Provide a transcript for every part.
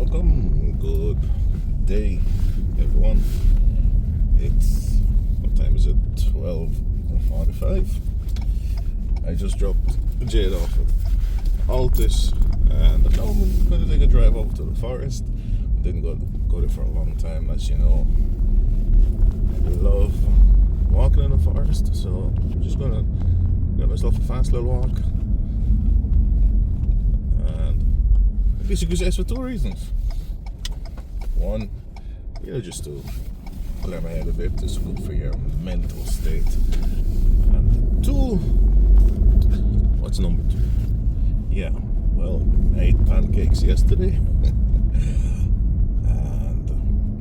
welcome. Good day, everyone. What time is it? 12:45. I just dropped Jade off at Altus, and now I'm going to take a drive over to the forest. Didn't go there for a long time, as you know. I love walking in the forest, so I'm just going to get myself a fast little walk. I guess you could say it's for two reasons. One, just to clear my head a bit. It's good for your mental state. And two, what's number two? Yeah, well, I ate pancakes yesterday. And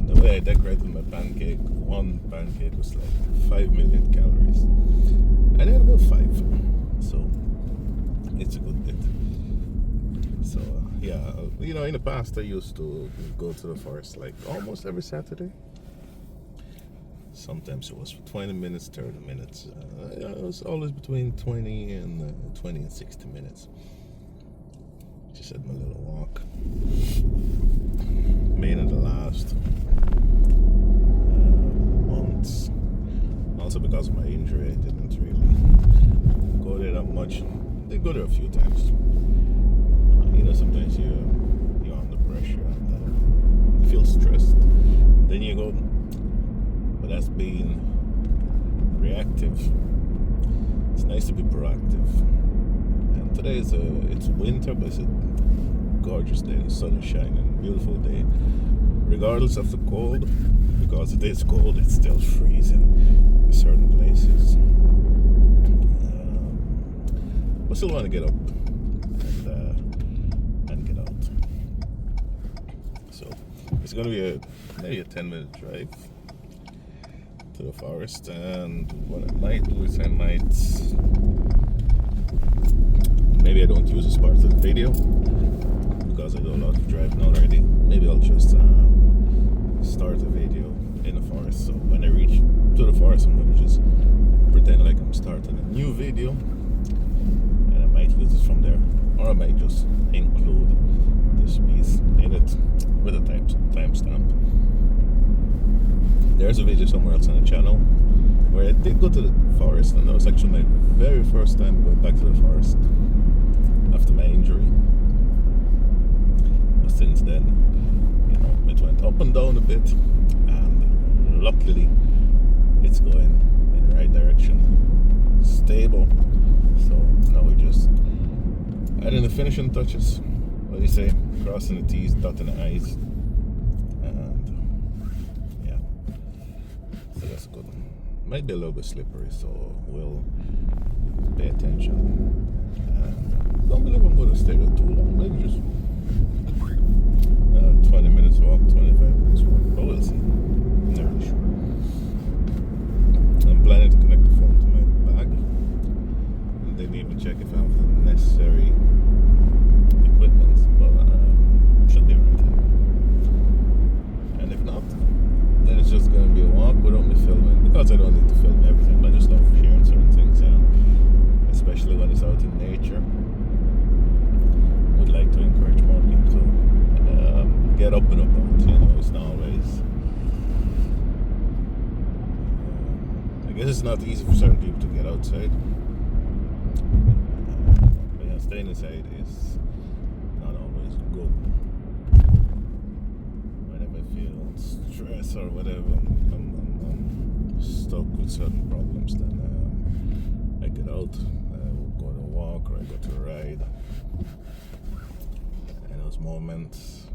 the way I decorated my pancake, one pancake was like 5 million calories. And I had about 5. So, it's a good bit. So, in the past I used to go to the forest like almost every Saturday. Sometimes it was for 20 minutes, 30 minutes. It was always between 20 and 60 minutes. Just had my little walk. Made in the last months. Also because of my injury, I didn't really go there that much. I did go there a few times. Sometimes you're under pressure and you feel stressed. Then you go, but that's being reactive. It's nice to be proactive. And today it's winter, but it's a gorgeous day. The sun is shining, beautiful day. Regardless of the cold, because the day is cold, it's still freezing in certain places. But still want to get up and get out. So it's going to be maybe a 10-minute drive to the forest, and what I might do is maybe I don't use this part of the video because I do a lot of driving already. Maybe I'll just start a video in the forest, so when I reach to the forest I'm going to just pretend like I'm starting a new video, and I might use it from there, or I might just include this piece in it with a timestamp. There's a video somewhere else on the channel where I did go to the forest, and that was actually my very first time going back to the forest after my injury. But since then, it went up and down a bit, and luckily it's going in the right direction, stable. So now we're just adding the finishing touches. What do you say? Crossing the T's, dotting the I's, and yeah, so that's a good one. Might be a little bit slippery, so we'll pay attention. And don't believe I'm going to stay there too long. Maybe just 20 minutes walk, 25 minutes walk, but we'll see. Not really sure. I'm planning to connect the phone to my bag. Didn't even check if I have the necessary equipment, but should be right. And if not, then it's just gonna be a walk without me filming, because I don't need to film everything. I just love sharing certain things, especially when it's out in nature. Would like to encourage more people to get up and about. It's not always. I guess it's not easy for certain people to get outside. Staying inside is not always good. Whenever I feel stress or whatever, I'm stuck with certain problems, then I get out, I will go to a walk or I go to a ride. And those moments,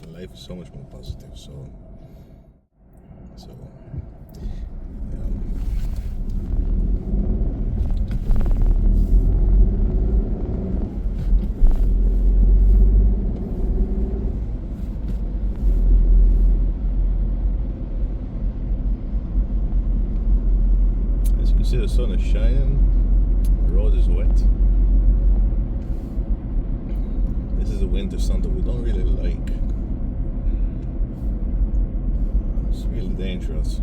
life is so much more positive. So see, the sun is shining, the road is wet. This is a winter sun that we don't really like. It's really dangerous.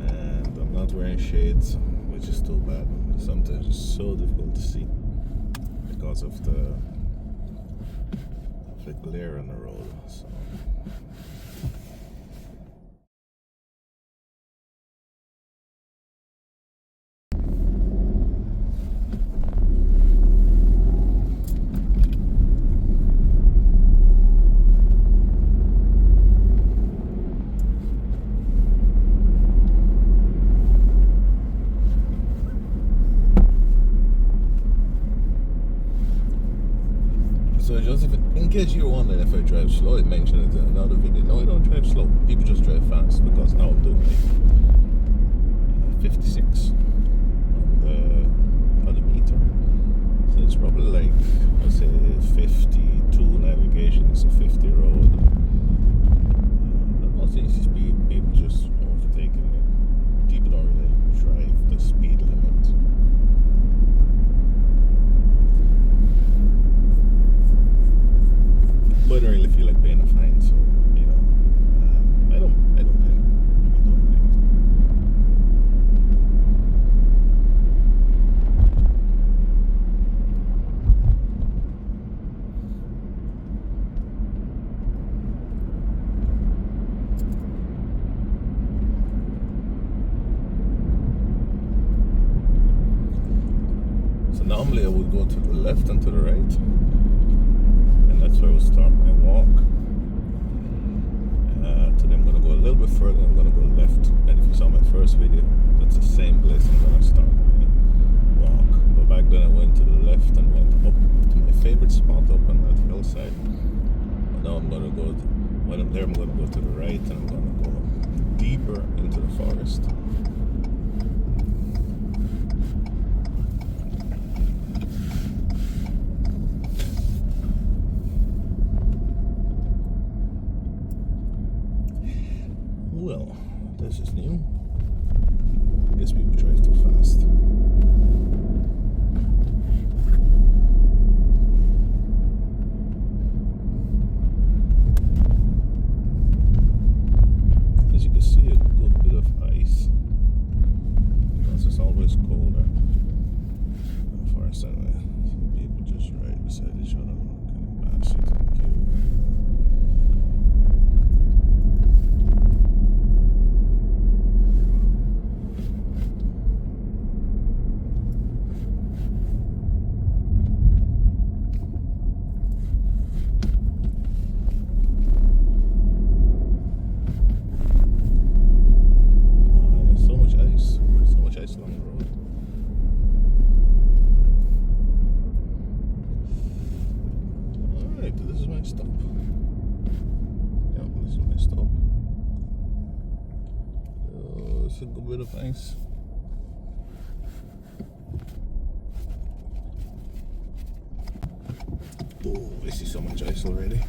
And I'm not wearing shades, which is too bad. Sometimes it's so difficult to see because of the traffic glare on the road. So. So Joseph, in case you're wondering if I drive slow, I mentioned it in another video. No, I don't drive slow. People just drive fast because now I'm doing like 56 on the odometer. So it's probably like, I'd say 52 navigation is a 50 road. Not easy speed, people just overtaking me. People don't really drive the speed limit. But I don't really feel like paying a fine, so you know, I don't mind. I don't mind. So normally I would go to the left and to the right. That's where I will start my walk. Today I'm going to go a little bit further. I'm going to go left. And if you saw my first video, that's the same place I'm going to start my walk. But back then I went to the left and went up to my favorite spot up on that hillside. And now I'm going to go, when I'm there, I'm going to go to the right and I'm going to go deeper into the forest. Well, this is new. I guess people drive too fast. As you can see, a good bit of ice. Because it's always colder. For us anyway. So people just ride beside each other. Okay, pass you, thank you. Along the road. Alright, this is my stop. Yep, this is my stop. It's a good bit of ice. Oh, I see so much ice already.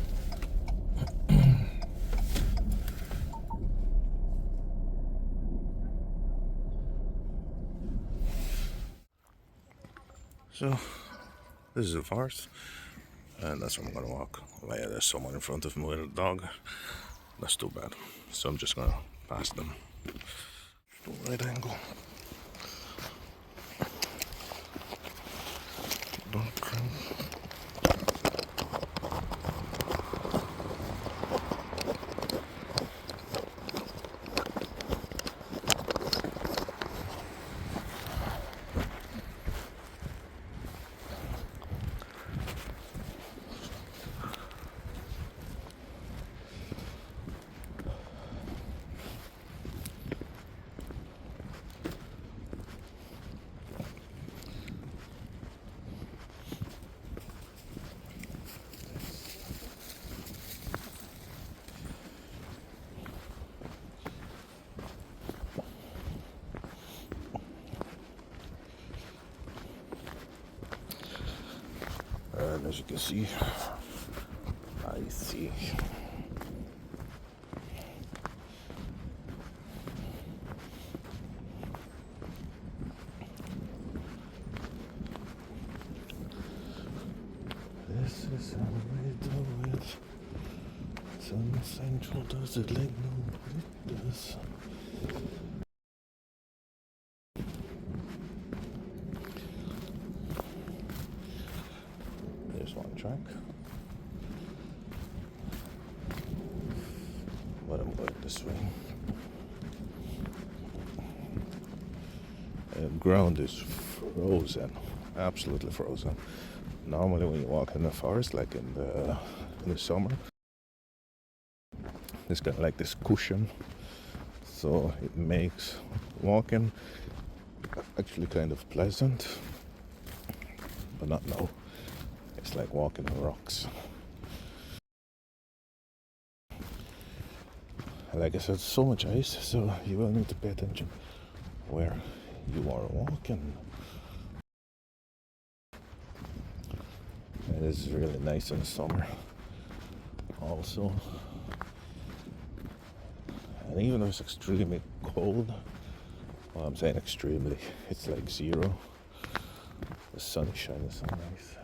So, this is the forest, and that's where I'm gonna walk. Oh, yeah, there's someone in front of me with a dog. That's too bad. So I'm just gonna pass them. Right angle. Don't climb. And as you can see, I see. This is how we do it. Sun Central does it like nobody does. There's one track. but I'm going this way. The ground is frozen, absolutely frozen. Normally when you walk in the forest, like in the summer, there's kind of like this cushion, so it makes walking actually kind of pleasant, but not now. It's like walking on rocks. Like I said, so much ice, so you will need to pay attention where you are walking. It is really nice in the summer also. And even though it's extremely cold, well, I'm saying extremely, it's like 0. The sun is shining so nice.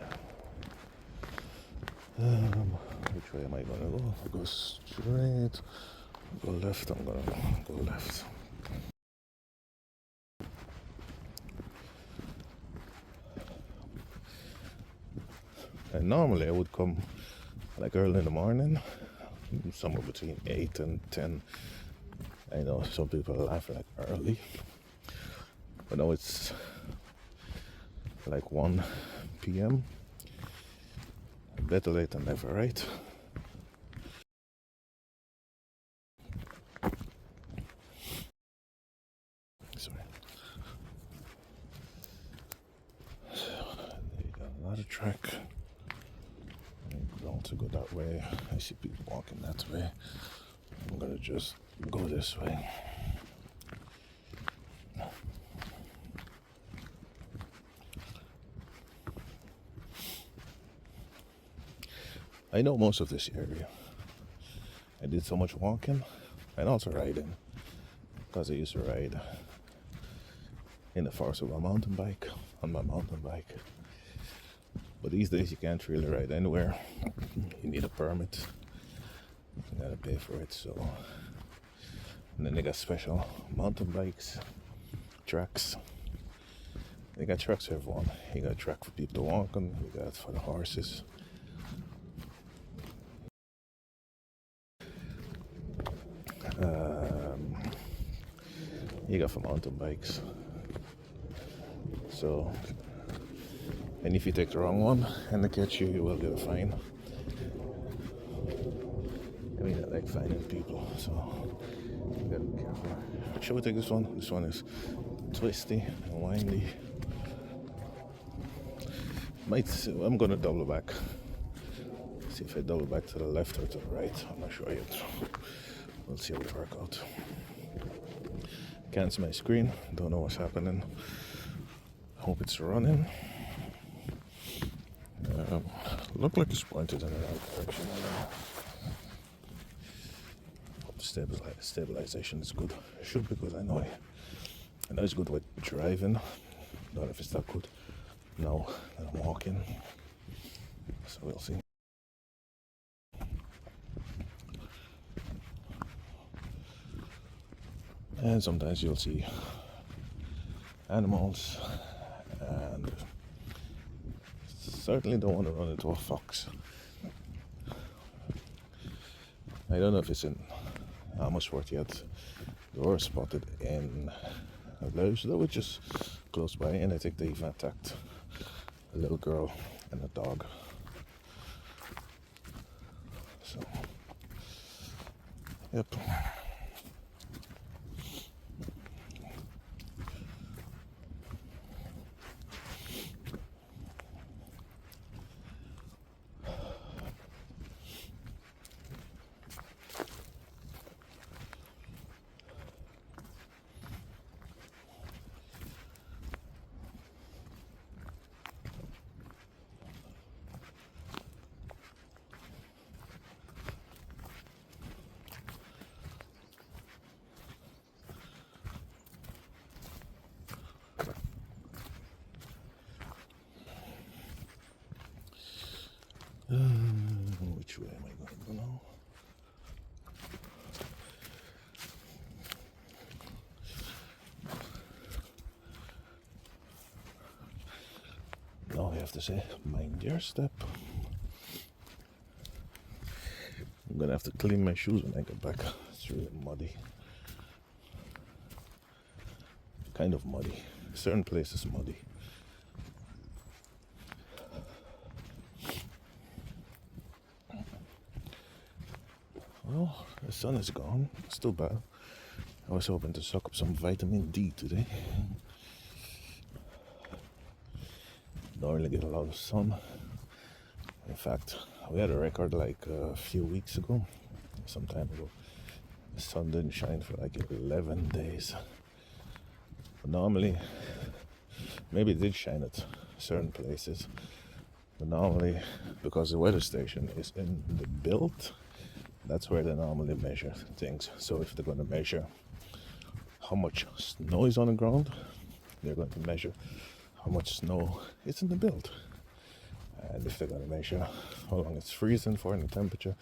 Which way am I gonna go? I'll go straight, go left, I'm gonna go left. And normally I would come like early in the morning, somewhere between 8 and 10. I know some people laugh like early, but now it's like 1 p.m. Better late than never, right? Sorry. So, there you got another track. I don't want to go that way. I see people walking that way. I'm gonna just go this way. I know most of this area. I did so much walking and also riding, because I used to ride in the forest with my mountain bike, on my mountain bike. But these days you can't really ride anywhere. You need a permit. You gotta pay for it, so. And then they got special mountain bikes, tracks. They got tracks for everyone. You got a track for people to walk on, you got for the horses. You got for mountain bikes. So, and if you take the wrong one and they catch you, you will get a fine. I mean, I like fining people, so you gotta be careful. Shall we take this one? This one is twisty and windy. I'm gonna double back. See if I double back to the left or to the right. I'm not sure yet. We'll see how it works out. Can't see my screen. Don't know what's happening. Hope it's running. Look like it's pointed in the right direction. Hope the stabilization is good. It should be good. I know it's good with driving. Don't know if it's that good now that I'm walking. So we'll see. And sometimes you'll see animals, and certainly don't want to run into a fox. I don't know if it's in Amersfoort yet. They were spotted in Leuven, which is close by, and I think they even attacked a little girl and a dog. So, yep. Which way am I going to go now? Now I have to say, mind your step. I'm gonna have to clean my shoes when I get back. It's really muddy. Kind of muddy. Certain places muddy. Well, the sun is gone. It's still bad. I was hoping to suck up some vitamin D today. Don't really get a lot of sun. In fact, we had a record like a few weeks ago, some time ago. The sun didn't shine for like 11 days. But normally, maybe it did shine at certain places. But normally, because the weather station is in the build, that's where they normally measure things. So if they're going to measure how much snow is on the ground, they're going to measure how much snow is in the build. And if they're going to measure how long it's freezing for in the temperature,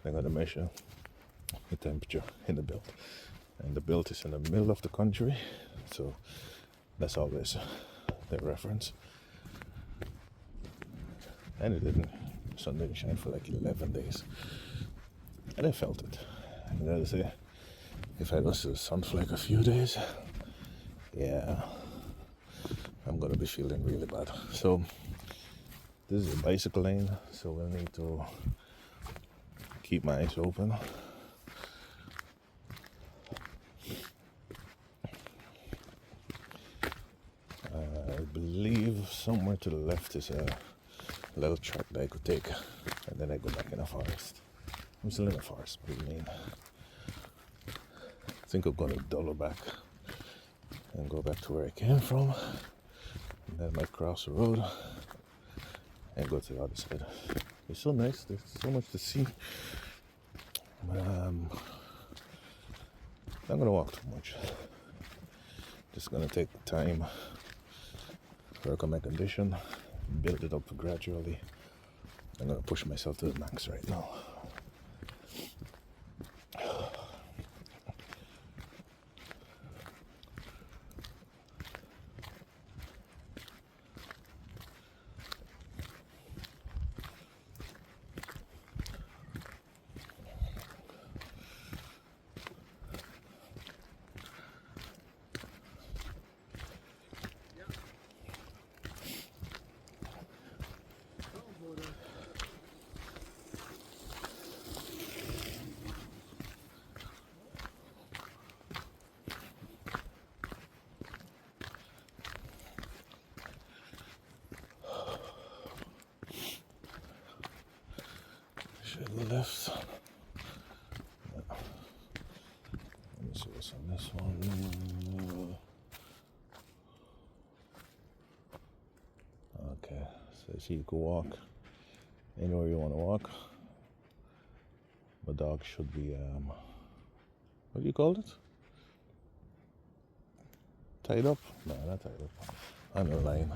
they're going to measure the temperature in the build. And the build is in the middle of the country, so that's always their reference. And it didn't, the sun didn't shine for like 11 days. And I felt it. I gotta say, if I lose the sun for like a few days, yeah, I'm gonna be feeling really bad. So this is a bicycle lane, so we'll need to keep my eyes open. I believe somewhere to the left is a little track that I could take, and then I go back in the forest. I'm still in the forest, what do you mean? I think I'm gonna dollar back and go back to where I came from, and then I might cross the road and go to the other side. It's so nice, there's so much to see. But I'm not gonna walk too much. Just gonna take time, work on my condition, build it up gradually. I'm gonna push myself to the max right now. Left. Let me see what's on this one. Okay, so you can walk anywhere you want to walk. The dog should be, what do you call it? Tied up? No, not tied up. On the line.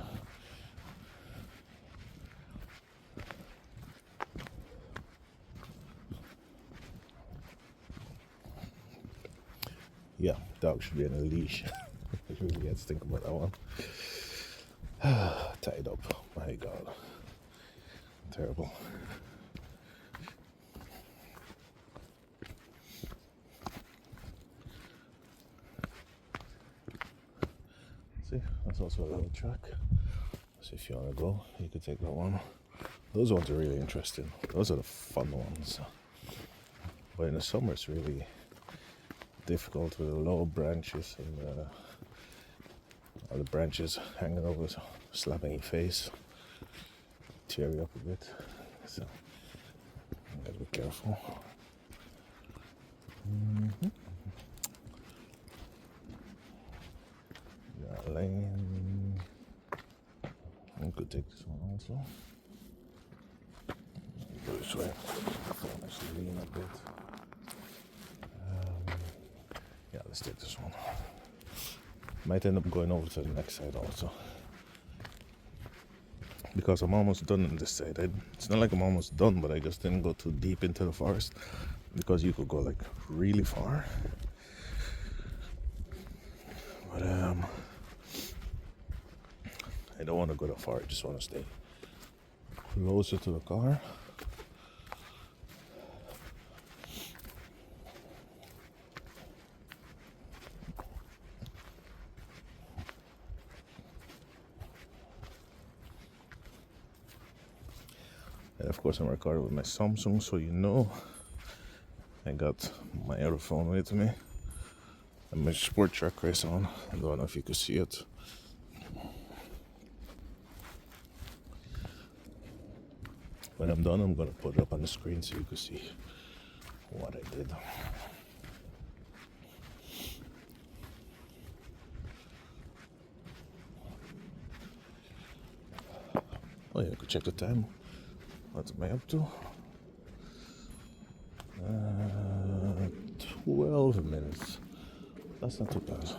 Yeah, dog should be on a leash. I really had to think about that one. Tied up. My God. Terrible. See, that's also a little track. So if you want to go, you could take that one. Those ones are really interesting. Those are the fun ones. But in the summer, it's really difficult with the low branches and all the branches hanging over, slapping your face, tear you up a bit. So you gotta be careful. Yeah, lane. I could take this one also. Go this way. Let's lean a bit. Yeah, let's take this one. Might end up going over to the next side also. Because I'm almost done on this side. It's not like I'm almost done, but I just didn't go too deep into the forest. Because you could go like really far. But I don't want to go that far, I just want to stay closer to the car. And of course I'm recording with my Samsung, so you know I got my other phone with me and my sport track race on. I don't know if you can see it. When I'm done, I'm gonna put it up on the screen so you can see what I did. Oh yeah, I could check the time. What am I up to? 12 minutes. That's not too bad.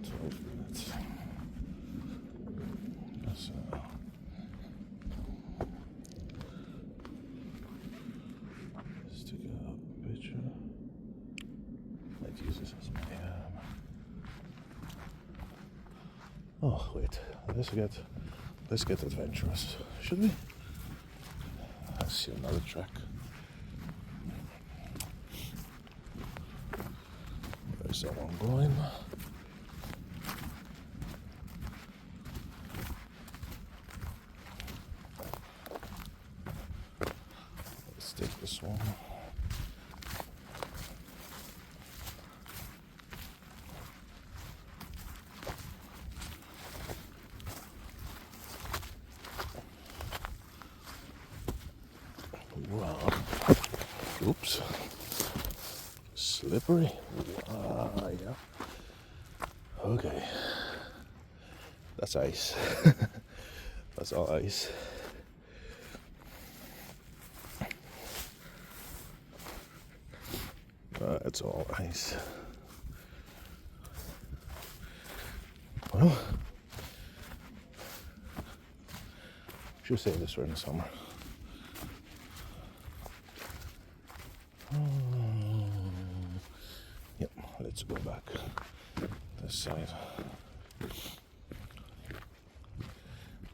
12 minutes. That's, let's take a picture. Let's use this as my Oh wait, let's get adventurous, should we? Let's see another track. Where's that one going? Let's take this one. Wow. Oops. Slippery. Yeah. Okay. That's ice. That's all ice. It's all ice. Well, should save this for in the summer. Yep, let's go back this side.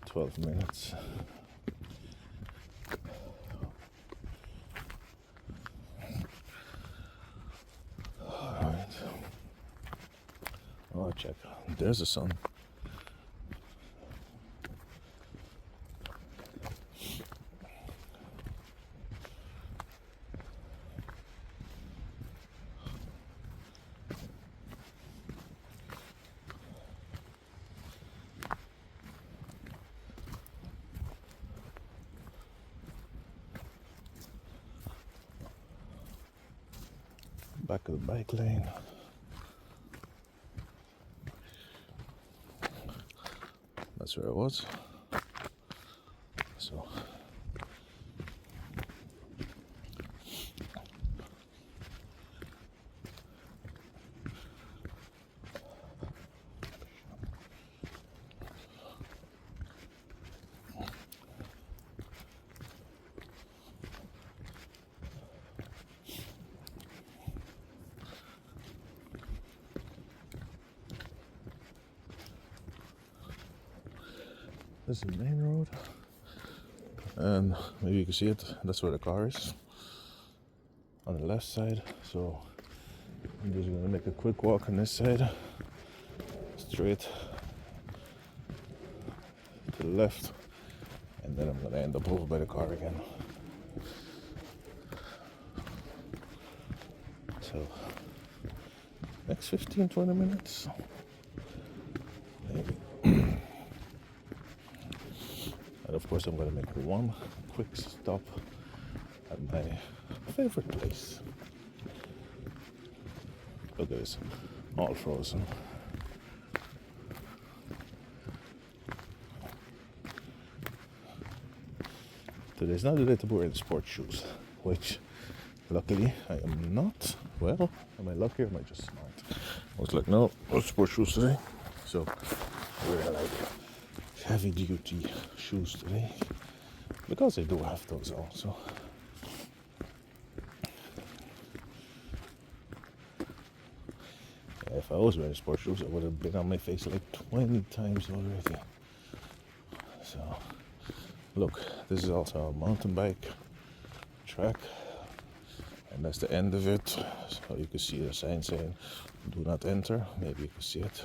12 minutes. Alright. Oh, check. There's the sun. Back of the bike lane. That's where I was. So this is the main road, and maybe you can see it. That's where the car is on the left side. So I'm just gonna make a quick walk on this side, straight to the left, and then I'm gonna end up over by the car again. So next 15-20 minutes, maybe. And of course I'm gonna make one quick stop at my favorite place. Look at this, all frozen. Today's not the day to wear the sports shoes, which luckily I am not. Well, am I lucky or am I just smart? I was like, no sports shoes today. So we're like heavy duty shoes today, because I do have those also. If I was wearing sports shoes, I would have been on my face like 20 times already. So look, this is also a mountain bike track, and that's the end of it. So you can see the sign saying do not enter. Maybe you can see it.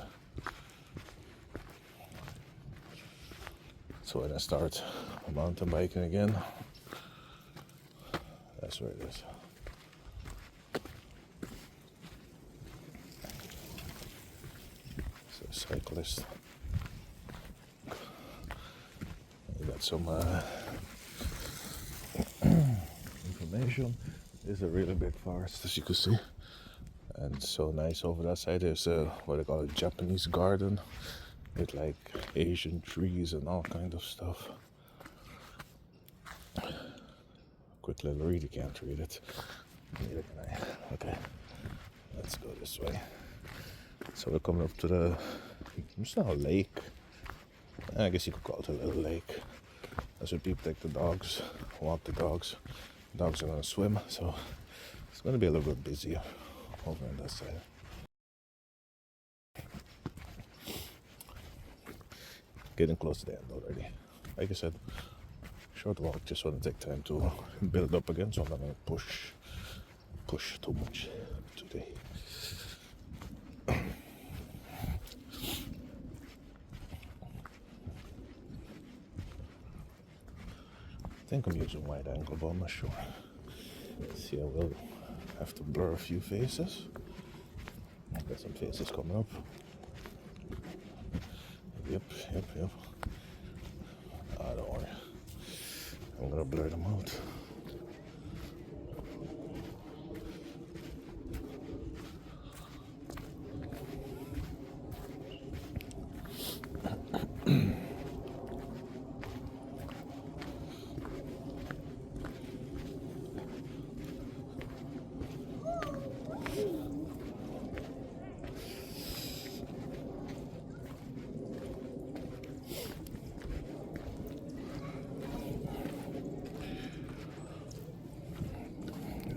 So when I start mountain biking again, that's where it is. So cyclist. We got some information. It's a really big forest, as you can see, and so nice over that side. There's what they call a Japanese garden with like Asian trees and all kind of stuff. Quick little read, you can't read it. Neither can I. Okay, let's go this way. So we're coming up to the, it's not a lake. I guess you could call it a little lake. That's where people take the dogs, walk the dogs. Dogs are gonna swim, so it's gonna be a little bit busier over on that side. Getting close to the end already. Like I said, short walk, just want to take time to build up again, so I'm not gonna push too much today. I think I'm using wide angle, but I'm not sure. See, I will have to blur a few faces. I've got some faces coming up. Yep. Don't worry. I'm gonna blur them out.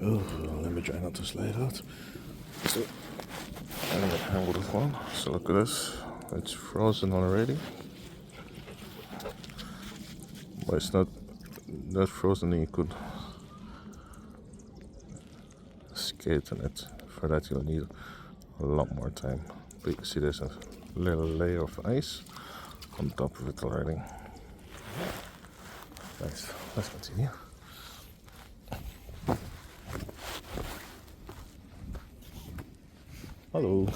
Oh, let me try not to slide out. So, I'm gonna hang with the phone. So look at this. It's frozen already. But it's not that frozen that you could skate on it. For that you'll need a lot more time. But you can see there's a little layer of ice on top of it already. Nice. Let's continue. Hello.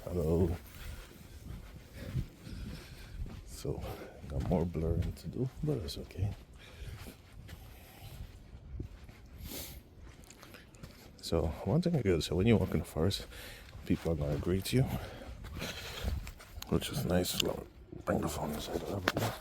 Hello. So, got more blurring to do, but it's okay. So, one thing I gotta say, when you walk in the forest, people are gonna greet you, which is nice. Bring the phone inside a little bit more.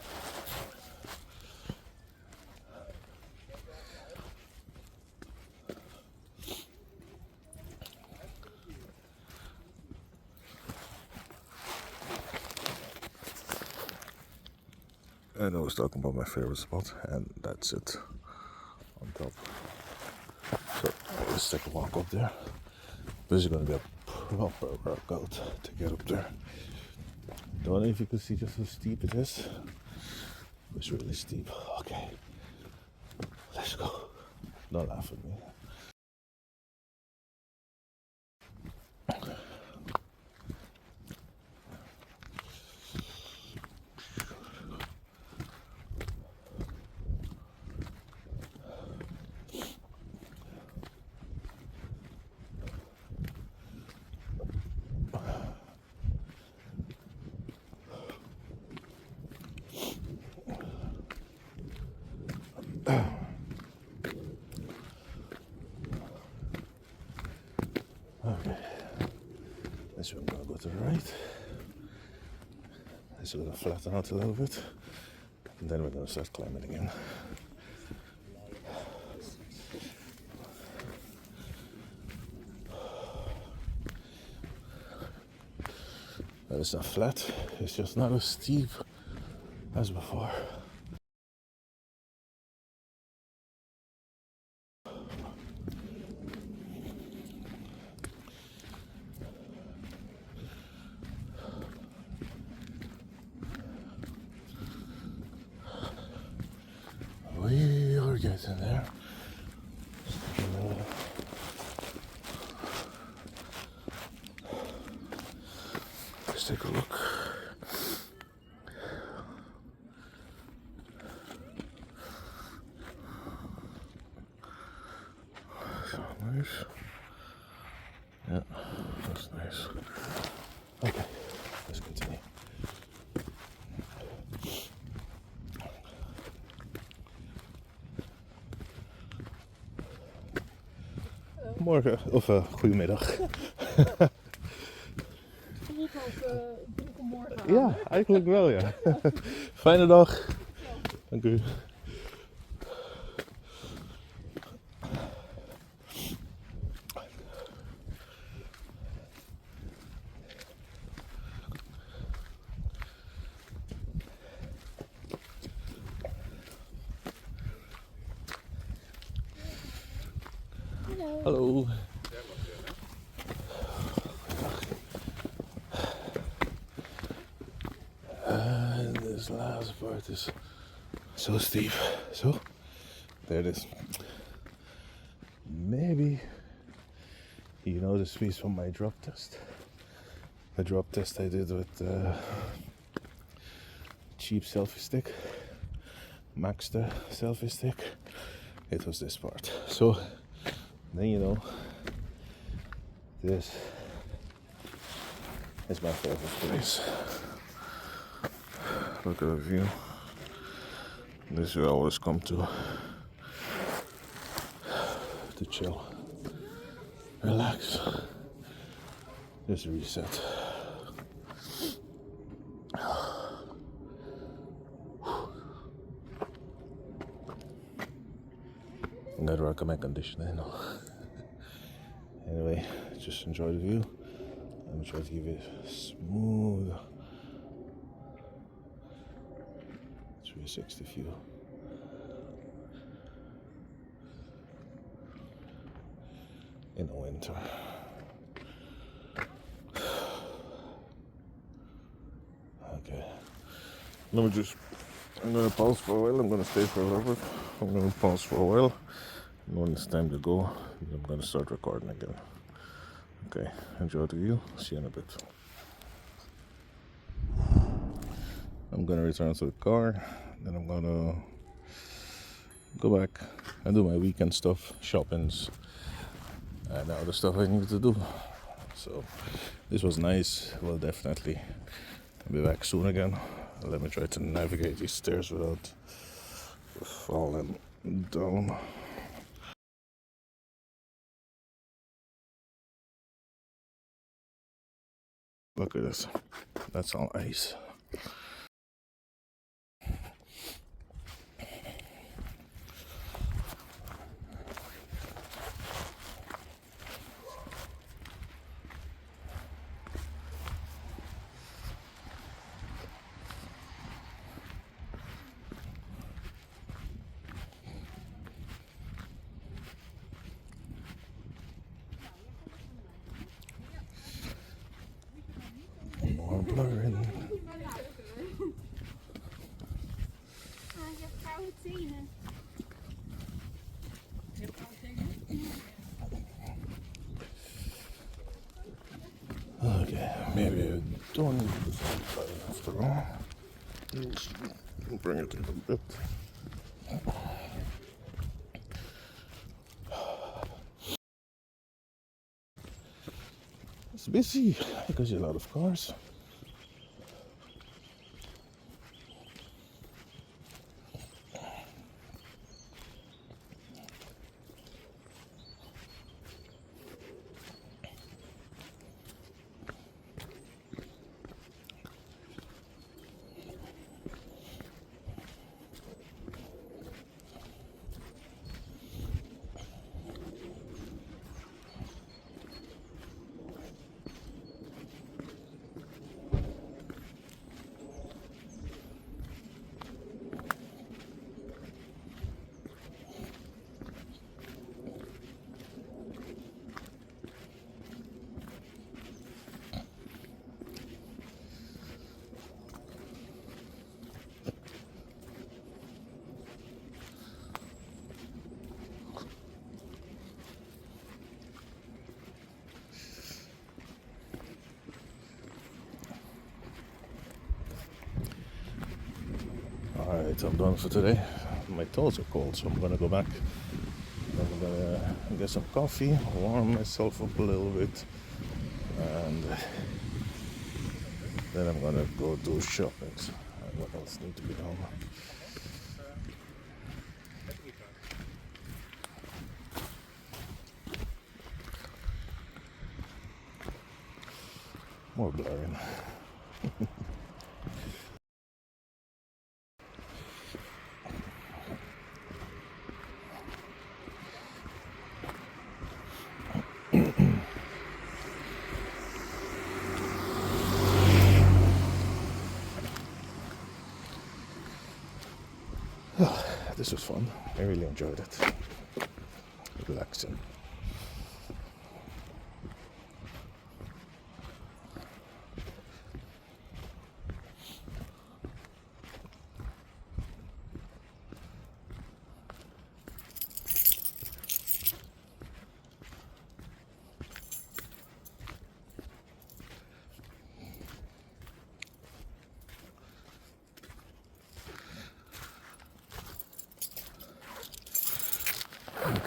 And I was talking about my favorite spot, and that's it on top. So let's take a walk up there. This is gonna be a proper workout to get up there. Don't know if you can see just how steep it is. It's really steep. Okay, let's go. Don't laugh at me. Okay, this one I'm gonna go to the right. This is gonna flatten out a little bit, and then we're gonna start climbing again. But it's not flat, it's just not as steep as before. in there. Let's take a look. So nice. Yeah, that's nice. Okay, let's continue. Morgen, of goedemiddag. Voelt als drukke morgen. Ja, eigenlijk wel, ja. Fijne dag. Dank u. Hallo. And this last part is so steep. So, there it is. Maybe you know this piece from my drop test. The drop test I did with cheap selfie stick, Maxter selfie stick. It was this part. So then you know this is my favorite place. Look at the view. This you always come to chill, relax, just reset. Gotta work on my conditioning now. Anyway, just enjoy the view. I'm trying to give it a smooth 360 view. In the winter. Okay. I'm gonna pause for a while. I'm gonna stay for a little bit. I'm gonna pause for a while. And when it's time to go, I'm gonna start recording again. Okay, enjoy the view. See you in a bit. I'm gonna return to the car. Then I'm gonna go back and do my weekend stuff, shoppings, and other stuff I need to do. So this was nice. We'll definitely be back soon again. Let me try to navigate these stairs without falling down. Look at this. That's all ice. More blurring. Okay, maybe I don't need to do after all. Let's bring it in a bit. It's busy because there's a lot of cars. Alright, I'm done for today. My toes are cold, so I'm gonna go back. I'm gonna get some coffee, warm myself up a little bit, and then I'm gonna go do shopping. What else needs to be done? More blurring. This was fun. I really enjoyed it. Relaxing.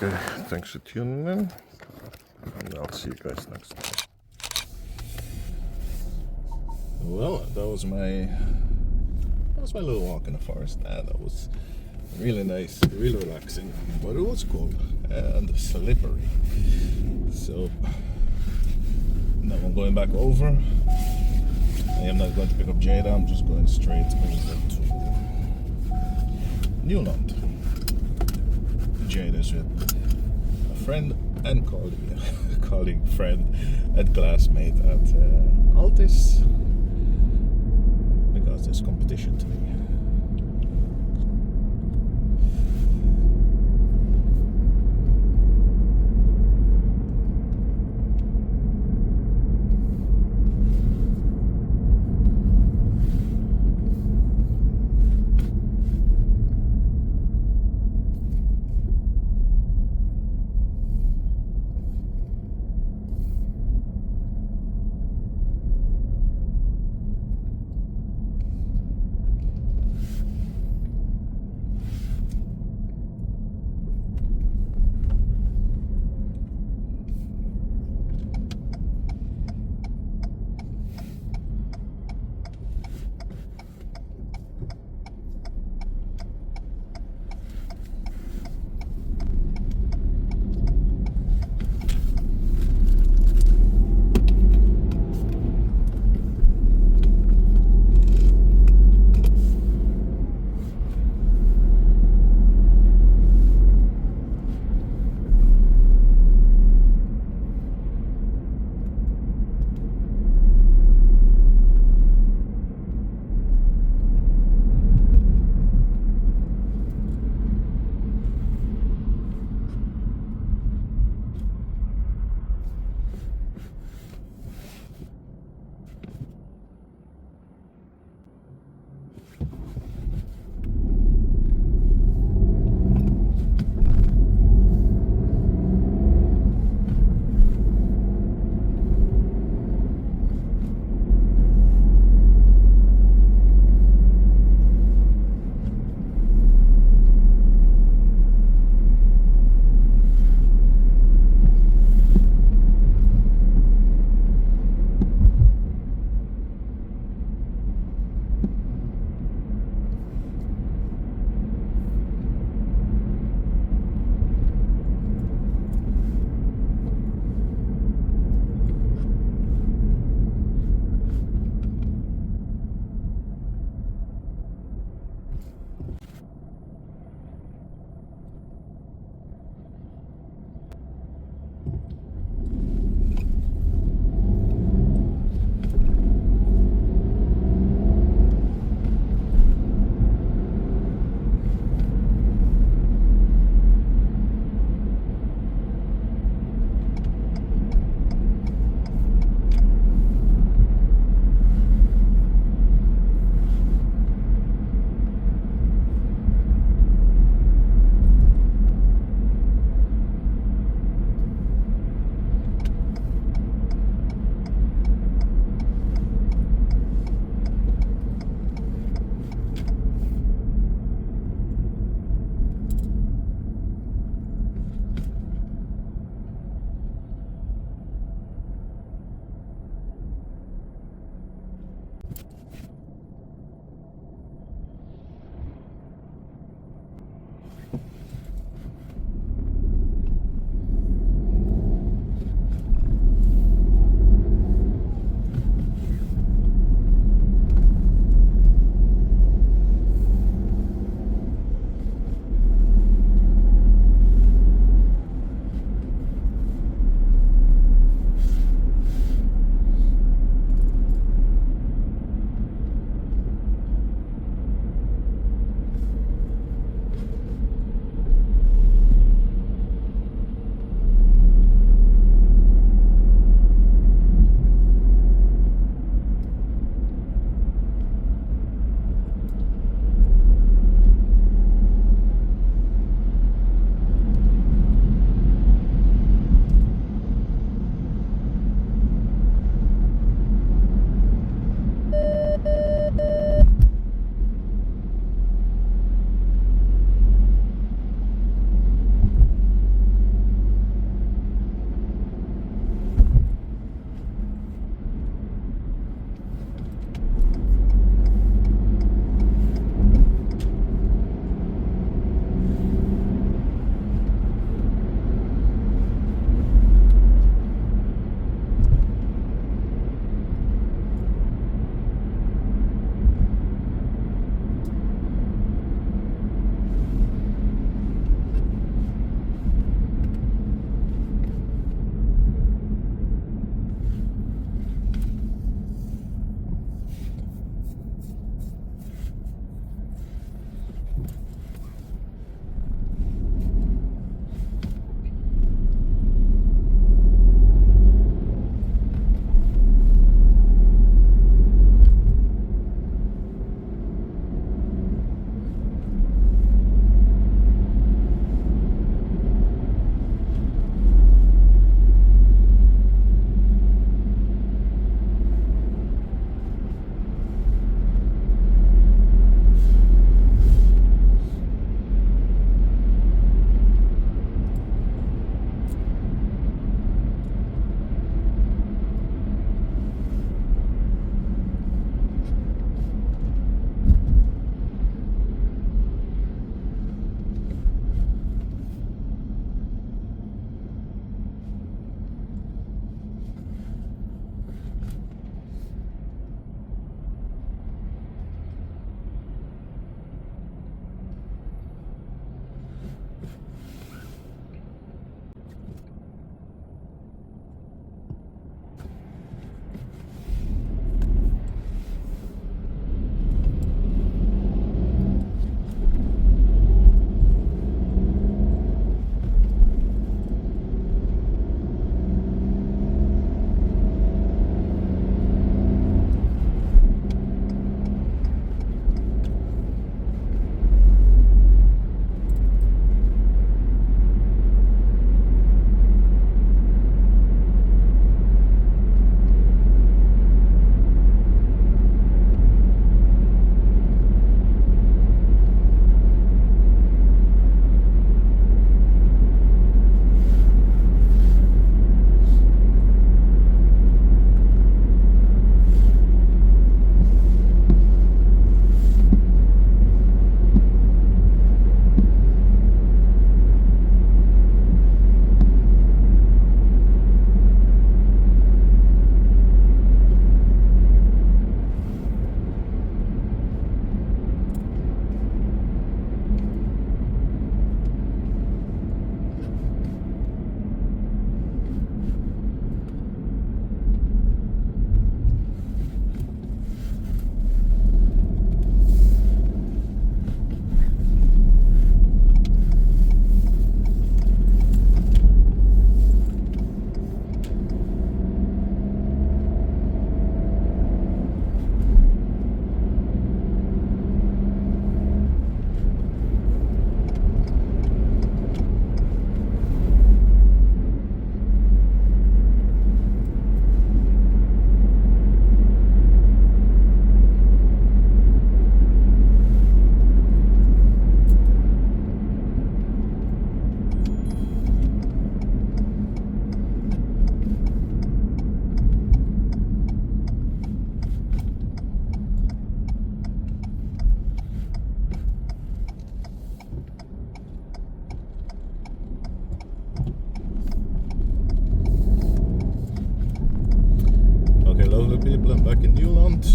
Okay, thanks for tuning in, and I'll see you guys next time. Well, that was my little walk in the forest. That was really nice, really relaxing, but it was cold and slippery. So now I'm going back over. I am not going to pick up Jada. I'm just going straight over to Newland. Jada's with a friend and colleague, friend, and classmate at Altis, because there's competition today.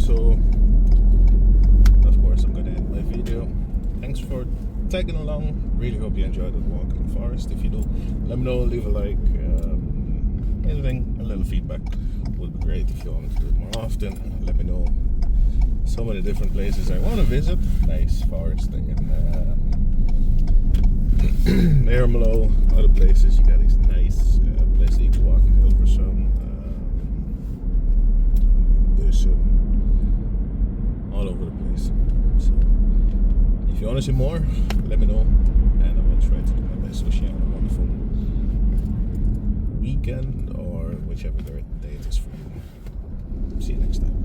So, of course, I'm going to end my video. Thanks for tagging along. Really hope you enjoyed the walk in the forest. If you do, let me know, leave a like, anything, a little feedback would be great. If you want me to do it more often, let me know some of the different places I want to visit. Nice forest thing in Ermelo, other places. You got these nice places you can walk in Hilversum, Bussum, all over the place. So if you want to see more, let me know, and I will try to do my best. Wish you a wonderful weekend or whichever day it is for you. See you next time.